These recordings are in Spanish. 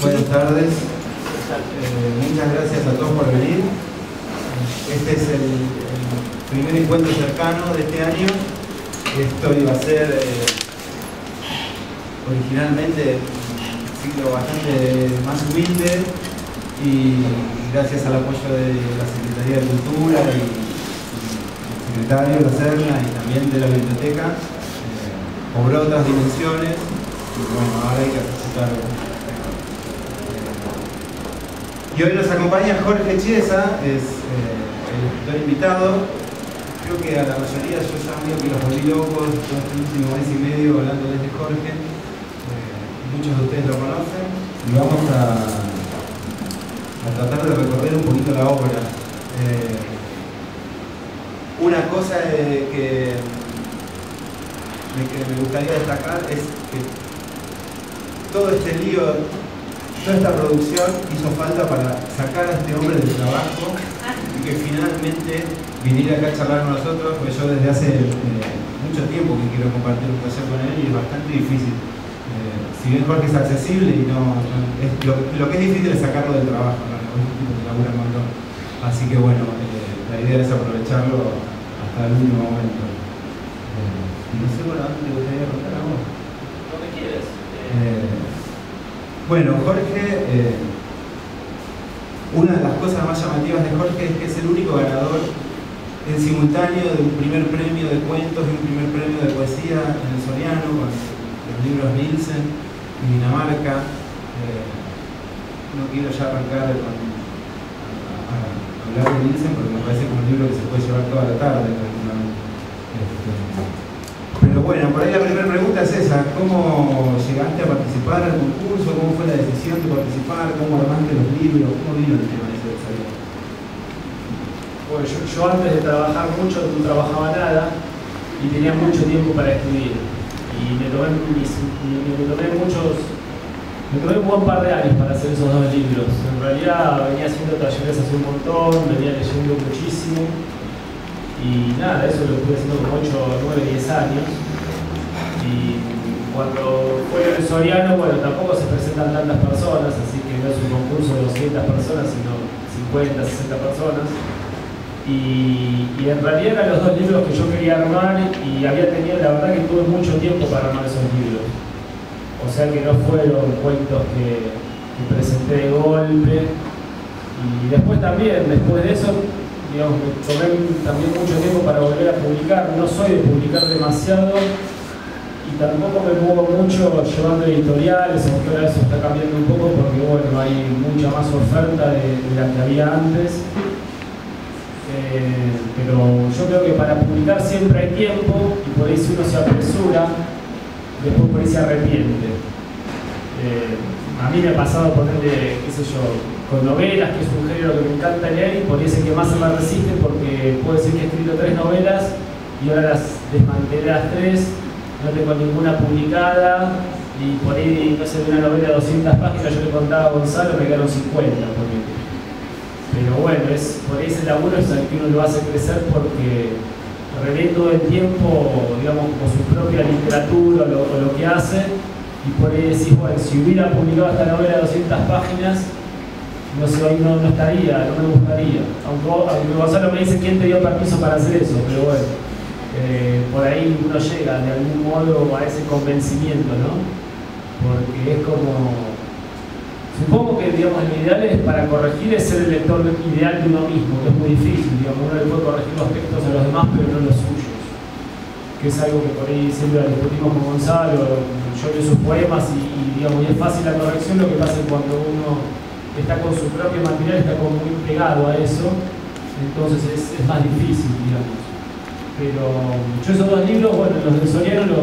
Buenas tardes, muchas gracias a todos por venir. Este es el primer encuentro cercano de este año. Esto iba a ser originalmente un ciclo bastante más humilde y gracias al apoyo de la Secretaría de Cultura y el secretario de la Serna y también de la biblioteca, cobró otras dimensiones y bueno, ahora hay que aceptar. Y hoy nos acompaña Jorge Chiesa, es el escritor invitado. Creo que a la mayoría yo ya veo que los volví locos todo este último mes y medio hablando desde Jorge. Muchos de ustedes lo conocen y vamos a tratar de recorrer un poquito la obra. Una cosa que me gustaría destacar es que todo este lío, toda esta producción hizo falta para sacar a este hombre del trabajo y que finalmente viniera acá a charlar con nosotros, porque yo desde hace mucho tiempo que quiero compartir un taller con él y es bastante difícil. Si bien Jorge es accesible y es, lo que es difícil es sacarlo del trabajo, ¿no? Es un tipo que labura un montón. Así que bueno, la idea es aprovecharlo hasta el último momento. No sé, bueno, ¿dónde te gustaría contar a vos? Donde quieras. Bueno, Jorge, una de las cosas más llamativas de Jorge es que es el único ganador en simultáneo de un primer premio de cuentos y un primer premio de poesía en el Soriano con los libros Nielsen y Dinamarca. No quiero ya arrancar a hablar de Nielsen porque me parece como un libro que se puede llevar toda la tarde. Pero bueno, por ahí la primera pregunta es esa: ¿cómo llegaste a participar al concurso? ¿Cómo fue la decisión de participar? ¿Cómo armaste los libros? ¿Cómo vino el tema ese de salir? Bueno, yo antes de trabajar mucho no trabajaba nada y tenía mucho tiempo para escribir. Y me tomé un buen par de años para hacer esos dos libros. En realidad venía haciendo talleres hace un montón, venía leyendo muchísimo. Y nada, eso lo estuve haciendo como 8, 9, 10 años. Y cuando fue el Soriano, bueno, tampoco se presentan tantas personas, así que no es un concurso de 200 personas, sino 50, 60 personas. Y en realidad eran los dos libros que yo quería armar y había tenido, la verdad que tuve mucho tiempo para armar esos libros. O sea que no fueron cuentos que presenté de golpe. Y después también, después de eso, digamos, me tomé también mucho tiempo para volver a publicar. No soy de publicar demasiado y tampoco me muevo mucho llevando editoriales, aunque ahora eso está cambiando un poco porque bueno, hay mucha más oferta de la que había antes. Pero yo creo que para publicar siempre hay tiempo y por ahí si uno se apresura, después por ahí se arrepiente. A mí me ha pasado ponerle, qué sé yo, con novelas, que es un género que me encanta leer, y por ahí es el que más se me resiste porque puedo decir que he escrito 3 novelas y ahora las desmantelé las 3, no tengo ninguna publicada y por ahí, no sé, de una novela de 200 páginas yo le contaba a Gonzalo, me quedaron 50. Pero bueno, por ahí ese laburo es el que uno lo hace crecer porque relee todo el tiempo, digamos, como su propia literatura o lo que hace, y por ahí decís, bueno, si hubiera publicado esta novela de 200 páginas, no sé, hoy no estaría, no me gustaría. Aunque Gonzalo me dice quién te dio permiso para hacer eso, pero bueno, por ahí uno llega de algún modo a ese convencimiento, ¿no? Porque es como... Supongo que, digamos, el ideal es para corregir es ser el lector ideal de uno mismo, que es muy difícil, digamos, uno le puede corregir los textos a los demás, pero no los suyos. Que es algo que por ahí siempre discutimos con Gonzalo, yo leo sus poemas digamos, y es fácil la corrección, lo que pasa es cuando uno está con su propio material, está como muy pegado a eso, entonces es más difícil, digamos. Pero yo esos dos libros, bueno, los del Soriano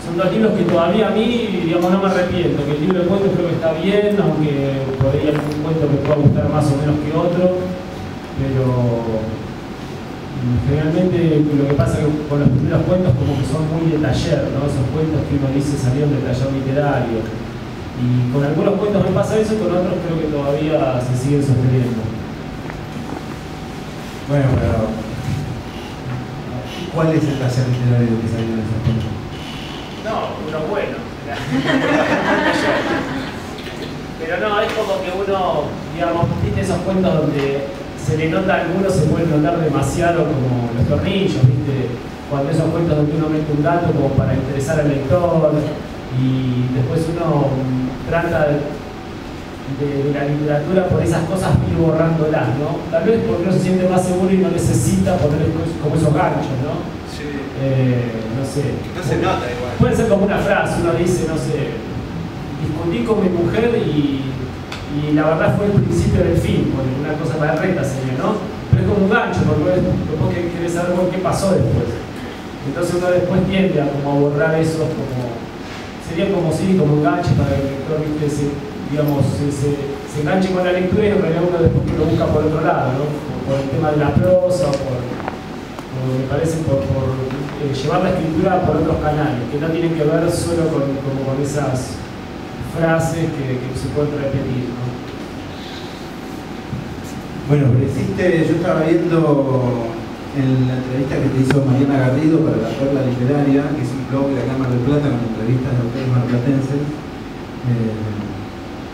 son dos libros que todavía a mí, digamos, no me arrepiento, que el libro de cuentos creo que está bien, aunque por ahí hay algún cuento que pueda gustar más o menos que otro, pero generalmente lo que pasa es que con los primeros cuentos como que son muy de taller, ¿no? Esos cuentos que uno dice salieron del taller literario. Y con algunos cuentos me pasa eso, con otros creo que todavía se siguen sosteniendo. Bueno, pero ¿cuál es el taller literario que salió en esos cuentos? No, uno bueno. Pero no, es como que uno, digamos, tiene esos cuentos donde se le nota a algunos, se pueden notar demasiado como los tornillos, ¿viste? Cuando esos cuentos donde uno mete un dato como para interesar al lector y después uno trata de la literatura por esas cosas ir borrándolas, ¿no? Tal vez porque uno se siente más seguro y no necesita poner como esos ganchos, ¿no? Sí. No sé. No se nota igual. Puede ser como una frase, uno dice, no sé, discutí con mi mujer y la verdad fue el principio del fin, porque una cosa para reta sería, ¿no? Pero es como un gancho, porque después querés saber qué pasó después. Entonces uno después tiende a como a borrar eso, como sería como sí, como un gancho para que el lector, ¿viste? Se enganche con la lectura y en realidad uno después lo busca por otro lado, ¿no? Por el tema de la prosa, me parece por llevar la escritura por otros canales, que no tienen que ver solo con esas frases que se pueden repetir, ¿no? Bueno, pero yo estaba viendo en la entrevista que te hizo Mariana Garrido para La Perla Literaria, que es un blog de la Cámara del Plata con entrevistas de autores marplatenses,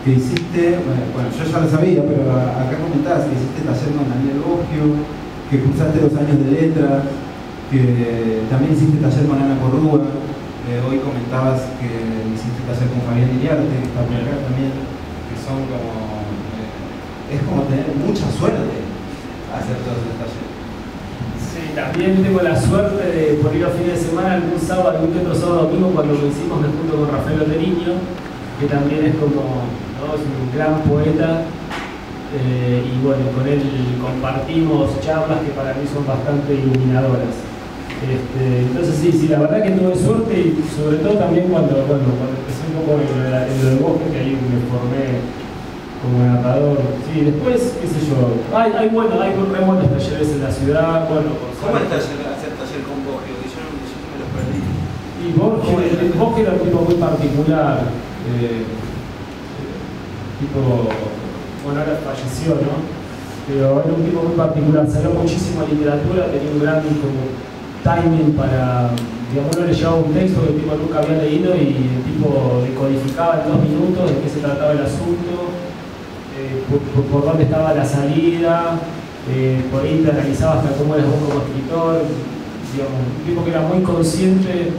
que hiciste, bueno, yo ya lo sabía, pero acá comentabas que hiciste taller con Daniel Boggio, que cursaste 2 años de letras, que también hiciste taller con Ana Corrúa, hoy comentabas que hiciste taller con Fabián Iriarte, que está por acá también, que son como... es como tener mucha suerte hacer todos los talleres. Sí, también tengo la suerte de por ir los fines de semana, algún sábado, algún otro sábado domingo, cuando lo hicimos me junto con Rafael Oteriño, que también es como, ¿no? Es un gran poeta, y bueno, con él compartimos charlas que para mí son bastante iluminadoras. Entonces sí, la verdad que tuve suerte y sobre todo también cuando empecé un poco en lo del bosque, que ahí me formé como narrador. Sí, después, qué sé yo, hay buenos talleres en la ciudad. Bueno, ¿cómo es hacer taller con Boggio? Yo me lo perdí. Y Boggio era un tipo muy particular, bueno, ahora falleció, ¿no? Pero era un tipo muy particular, salió muchísimo literatura, tenía un gran como timing para, digamos, uno le llevaba un texto que el tipo nunca había leído y el tipo decodificaba en 2 minutos de qué se trataba el asunto, por dónde estaba la salida, por ahí te analizaba hasta cómo eras vos como escritor, digamos, un tipo que era muy consciente,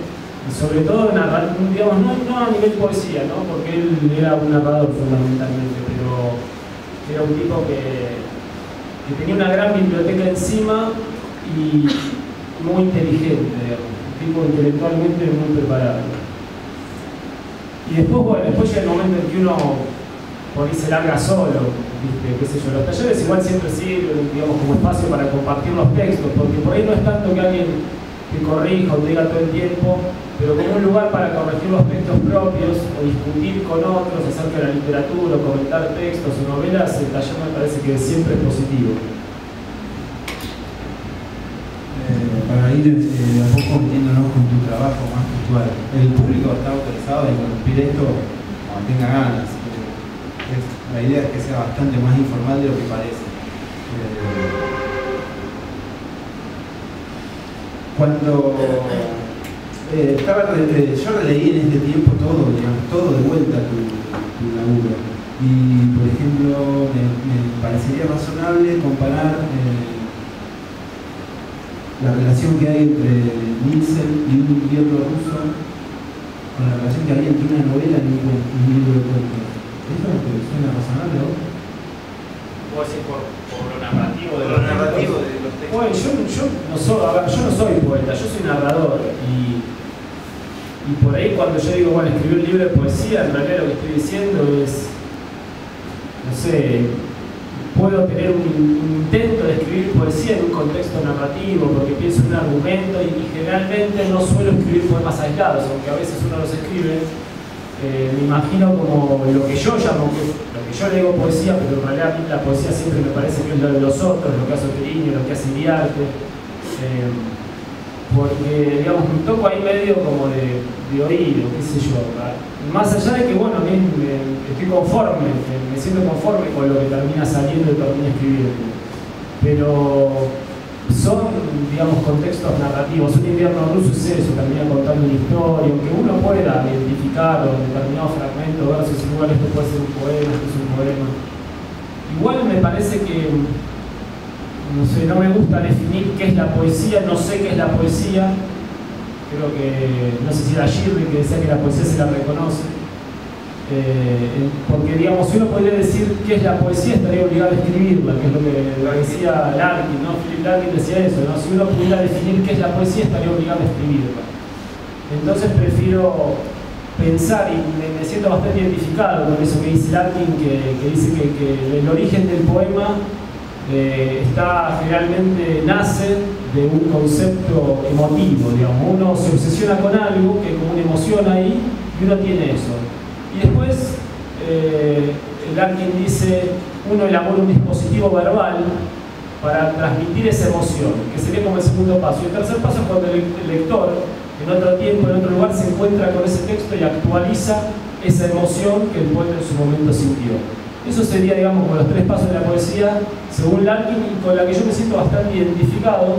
sobre todo digamos, no a nivel poesía, ¿no? Porque él era un narrador fundamentalmente, pero era un tipo que tenía una gran biblioteca encima y muy inteligente, digamos, un tipo intelectualmente muy preparado. Y después, bueno, después llega el momento en que uno por ahí se larga solo, ¿viste? Qué sé yo, los talleres igual siempre sirven, digamos, como espacio para compartir los textos, porque por ahí no es tanto que alguien te corrija o te diga todo el tiempo, pero como un lugar para corregir los textos propios o discutir con otros acerca de la literatura, o comentar textos o novelas, el taller me parece que siempre es positivo. Para ir a poco metiéndonos con tu trabajo más puntual, el público está autorizado a interrumpir esto cuando tenga ganas. La idea es que sea bastante más informal de lo que parece. Cuando yo releí en este tiempo todo de vuelta tu laburo. Y por ejemplo, me parecería razonable comparar la relación que hay entre Nielsen y un invierno ruso con la relación que hay entre una novela y un libro de cuentos. ¿Eso te suena razonable a vos? ¿Puedo decir por lo narrativo de los textos? Bueno, yo no soy poeta, yo soy narrador y por ahí cuando yo digo, bueno, escribí un libro de poesía, en realidad lo que estoy diciendo es, no sé, puedo tener un intento de escribir poesía en un contexto narrativo porque pienso en un argumento y generalmente no suelo escribir poemas aislados, aunque a veces uno los escribe. Me imagino como lo que yo llamo, lo que yo le digo poesía, pero en realidad a mí la poesía siempre me parece que es lo de los otros, lo que hace Oteriño, lo que hace Iriarte, porque digamos me toco ahí medio como de oído, qué sé yo, más allá de que bueno, a mí me conforme, me siento conforme con lo que termina saliendo y termina escribiendo. Pero son, digamos, contextos narrativos. Un invierno ruso es eso, termina contando una historia, aunque uno pueda identificar o determinado fragmento, ver si igual esto puede ser un poema, esto es un poema. Igual me parece que, no sé, no me gusta definir qué es la poesía, no sé qué es la poesía. Creo que, no sé si era Girri que decía que la poesía se la reconoce. Porque, digamos, si uno podría decir qué es la poesía, estaría obligado a escribirla, que es lo que decía Larkin, ¿no? Philip Larkin decía eso, ¿no? Si uno pudiera definir qué es la poesía, estaría obligado a escribirla. Entonces prefiero pensar, y me siento bastante identificado con eso que dice Larkin, que dice que el origen del poema generalmente nace de un concepto emotivo, digamos. Uno se obsesiona con algo, que hay como una emoción ahí, y uno tiene eso. Y después, Larkin dice, uno elabora un dispositivo verbal para transmitir esa emoción, que sería como el segundo paso. Y el tercer paso es cuando el lector, en otro tiempo, en otro lugar, se encuentra con ese texto y actualiza esa emoción que el poeta en su momento sintió. Eso sería, digamos, como los tres pasos de la poesía, según Larkin, y con la que yo me siento bastante identificado,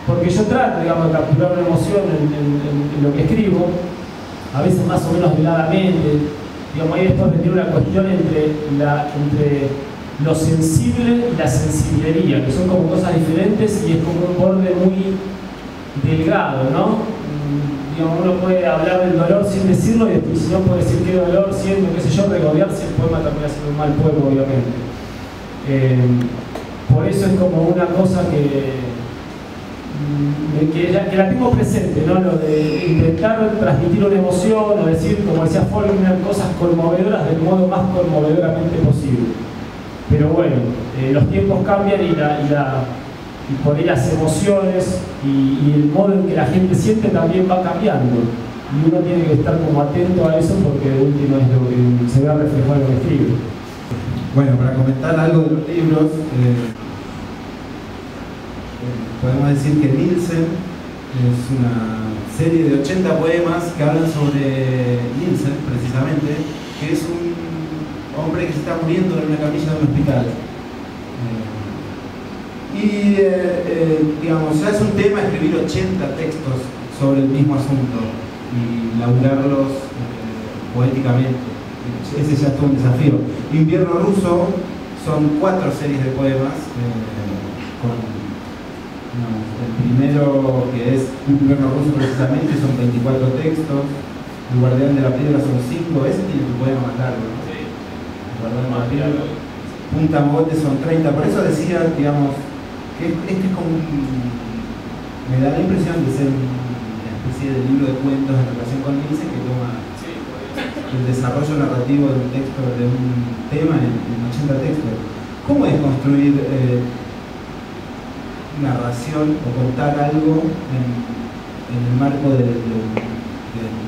porque yo trato, digamos, de capturar una emoción en lo que escribo, a veces más o menos veladamente. Digamos, ahí después tiene una cuestión entre lo sensible y la sensiblería, que son como cosas diferentes y es como un borde muy delgado, ¿no? Digamos, uno puede hablar del dolor sin decirlo y después, si no, puede decir qué dolor siendo, qué sé yo, regodearse, el poema termina siendo un mal poema, obviamente. Por eso es como una cosa que la tengo presente, ¿no? Lo de intentar transmitir una emoción o decir, como decía Faulkner, cosas conmovedoras del modo más conmovedoramente posible. Pero bueno, los tiempos cambian y por ahí las emociones y el modo en que la gente siente también va cambiando. Y uno tiene que estar como atento a eso porque de último es lo que se ve reflejado en lo que escribe. Bueno, para comentar algo de los libros, podemos decir que Nielsen es una serie de 80 poemas que hablan sobre Nielsen, precisamente, que es un hombre que se está muriendo en una camilla de un hospital. Digamos, ya es un tema escribir 80 textos sobre el mismo asunto y laburarlos poéticamente. Ese ya es todo un desafío. Invierno ruso son 4 series de poemas el primero, que es un invierno ruso precisamente, son 24 textos. El guardián de la piedra son 5. Ese tiene un poema más largo, ¿no? Sí. El guardián de la piedra. Punta Mogote son 30. Por eso decía, digamos, que es como me da la impresión de ser una especie de libro de cuentos en relación con Nielsen, que toma el desarrollo narrativo de un texto, de un tema en 80 textos. ¿Cómo es construir narración o contar algo en el marco del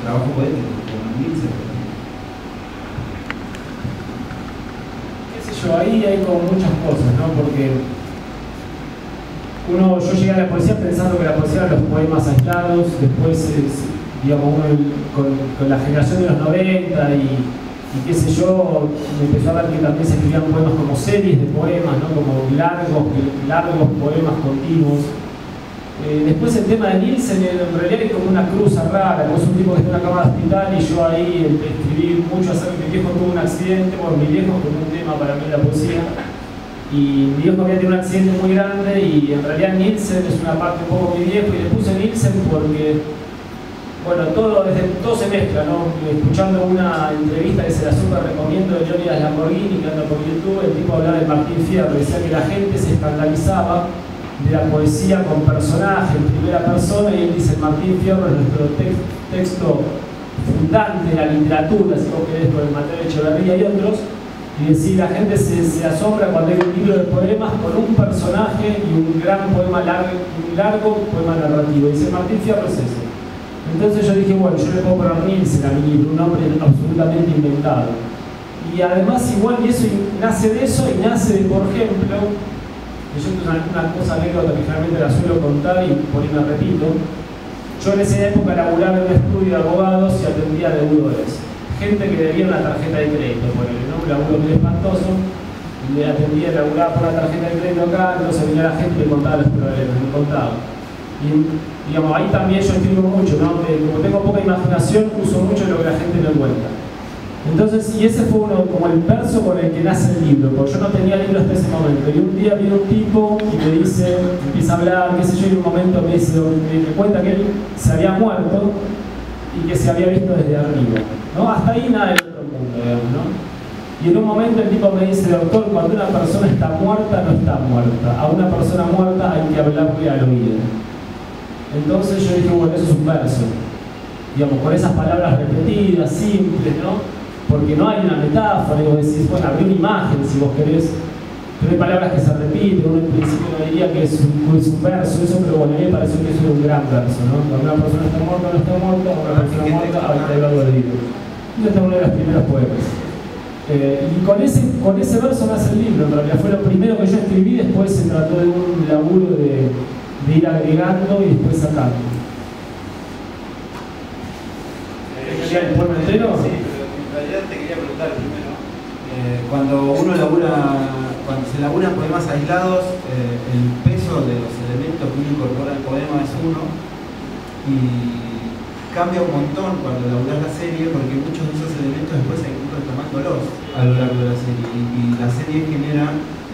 trabajo poético como Nielsen? ¿Qué sé yo? Ahí hay como muchas cosas, ¿no? Porque yo llegué a la poesía pensando que la poesía eran los poemas aislados, después digamos, uno con la generación de los 90 y qué sé yo, me empezó a ver que también se escribían poemas como series de poemas, ¿no? Como largos poemas continuos. Después el tema de Nielsen en realidad es como una cruza rara, es un tipo que está en una cama de hospital y yo ahí escribí mucho acerca de que mi viejo tuvo un accidente, bueno, mi viejo como un tema para mí de la poesía, y mi viejo había tenido un accidente muy grande y en realidad Nielsen es una parte un poco mi viejo y le puse Nielsen porque bueno, todo se mezcla, ¿no? Escuchando una entrevista que se la super recomiendo de Leonidas Lamborghini, que anda por YouTube, el tipo hablaba de Martín Fierro, decía que la gente se escandalizaba de la poesía con personaje en primera persona y él dice, Martín Fierro es nuestro texto fundante de la literatura, si vos querés, con el Mateo Echeverría y otros, y decir, la gente se asombra cuando hay un libro de poemas con un personaje y un gran poema un largo poema narrativo. Dice, Martín Fierro es ese. Entonces yo dije, bueno, yo le puedo poner Nielsen a mi libro, un nombre absolutamente inventado. Y además igual, y eso nace de eso y nace de, por ejemplo, que yo una cosa anécdota que generalmente la suelo contar y por ahí me repito, yo en esa época laburaba en un estudio de abogados y atendía deudores. gente que debía una tarjeta de crédito, por el nombre laburo que es espantoso, le atendía, laburaba por la tarjeta de crédito acá, entonces venía la gente y le contaba los problemas, me contaba. Y digamos, ahí también yo escribo mucho, ¿no? Como tengo poca imaginación, uso mucho lo que la gente me cuenta. Entonces, y ese fue como el verso con el que nace el libro, porque yo no tenía libro hasta ese momento. Y un día viene un tipo y me dice, empieza a hablar, qué sé yo, y en un momento me cuenta que él se había muerto y que se había visto desde arriba, ¿no? Hasta ahí nada del otro mundo, digamos, ¿no? Y en un momento el tipo me dice, doctor, cuando una persona está muerta, no está muerta. A una persona muerta hay que hablarle al oído. Entonces yo dije, bueno, eso es un verso. Digamos, con esas palabras repetidas, simples, ¿no? Porque no hay una metáfora, y vos decís, bueno, habría una imagen si vos querés, pero hay palabras que se repiten, uno en principio no diría que es un verso, eso, pero bueno, a mí me pareció que eso es un gran verso, ¿no? Cuando una persona está muerta, no está muerta, una persona muerta, habría que hablarle al oído. Esta es uno de los primeros poemas. Y con ese verso nace el libro, en realidad fue lo primero que yo escribí, después se trató de un laburo de ir agregando y después sacando. ¿El poema entero? Sí, pero en realidad te quería preguntar primero. Cuando se elaboran poemas aislados, el peso de los elementos que uno incorpora al poema es uno, y cambia un montón cuando elaboras la serie, porque muchos de esos elementos después hay que ir retomándolos a lo largo de la serie. Y la serie genera,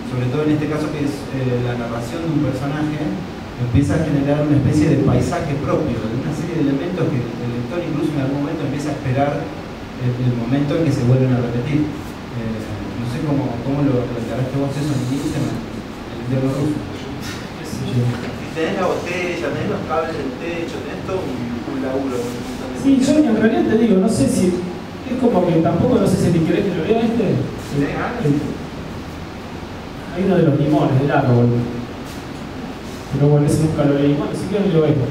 sobre todo en este caso que es la narración de un personaje, empieza a generar una especie de paisaje propio, de una serie de elementos que el lector incluso en algún momento empieza a esperar el momento en que se vuelven a repetir. No sé cómo lo encaraste vos eso en el invierno ruso. Si tenés la botella, tenés los cables del techo, tenés todo un laburo. Sí, yo en realidad te digo, no sé si, es como que tampoco no sé si ni querés que lo vea hay uno de los limones del árbol. Pero bueno, ese nunca lo leí. Bueno, si quieren lo veo.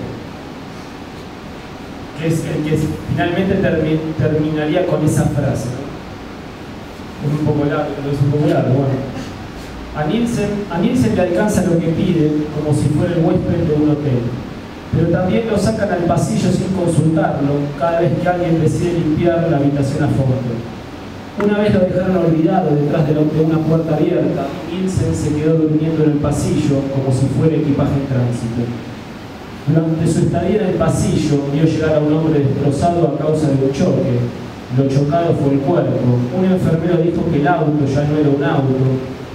Que es el que finalmente terminaría con esa frase, ¿no? Es un poco largo, pero es un poco largo, bueno. A Nielsen le alcanza lo que pide, como si fuera el huésped de un hotel. Pero también lo sacan al pasillo sin consultarlo, cada vez que alguien decide limpiar la habitación a fondo. Una vez lo dejaron olvidado detrás de una puerta abierta, y Nielsen se quedó durmiendo en el pasillo como si fuera equipaje en tránsito. Durante su estadía en el pasillo, vio llegar a un hombre destrozado a causa de un choque. Lo chocado fue el cuerpo. Un enfermero dijo que el auto ya no era un auto,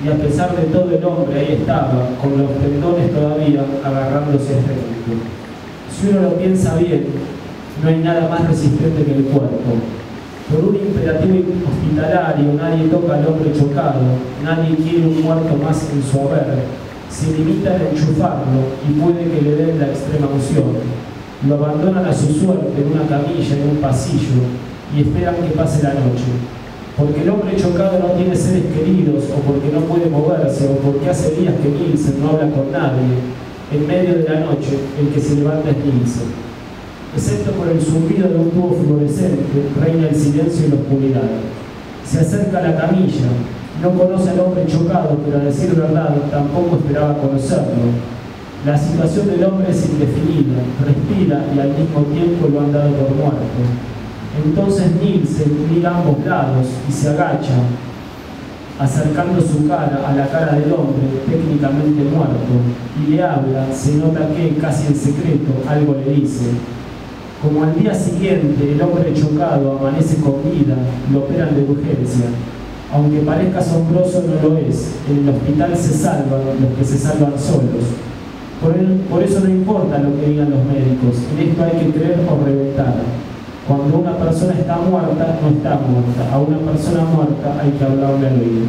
y a pesar de todo el hombre ahí estaba, con los tendones todavía agarrándose a este auto. Si uno lo piensa bien, no hay nada más resistente que el cuerpo. Por un imperativo hospitalario, nadie toca al hombre chocado, nadie quiere un muerto más en su haber. Se limitan a enchufarlo y puede que le den la extrema unción. Lo abandonan a su suerte en una camilla, en un pasillo, y esperan que pase la noche. Porque el hombre chocado no tiene seres queridos, o porque no puede moverse, o porque hace días que Nielsen no habla con nadie. En medio de la noche, el que se levanta es Nielsen. Excepto por el zumbido de un tubo fluorescente, reina el silencio y la oscuridad. Se acerca a la camilla. No conoce al hombre chocado, pero a decir verdad, tampoco esperaba conocerlo. La situación del hombre es indefinida, respira y al mismo tiempo lo han dado por muerto. Entonces Nielsen mira a ambos lados y se agacha, acercando su cara a la cara del hombre técnicamente muerto, y le habla. Se nota que, casi en secreto, algo le dice. Como al día siguiente el hombre chocado amanece con vida, lo operan de urgencia. Aunque parezca asombroso, no lo es. En el hospital se salvan los que se salvan solos. Por eso no importa lo que digan los médicos. En esto hay que creer o reventar. Cuando una persona está muerta, no está muerta. A una persona muerta hay que hablarle al oído.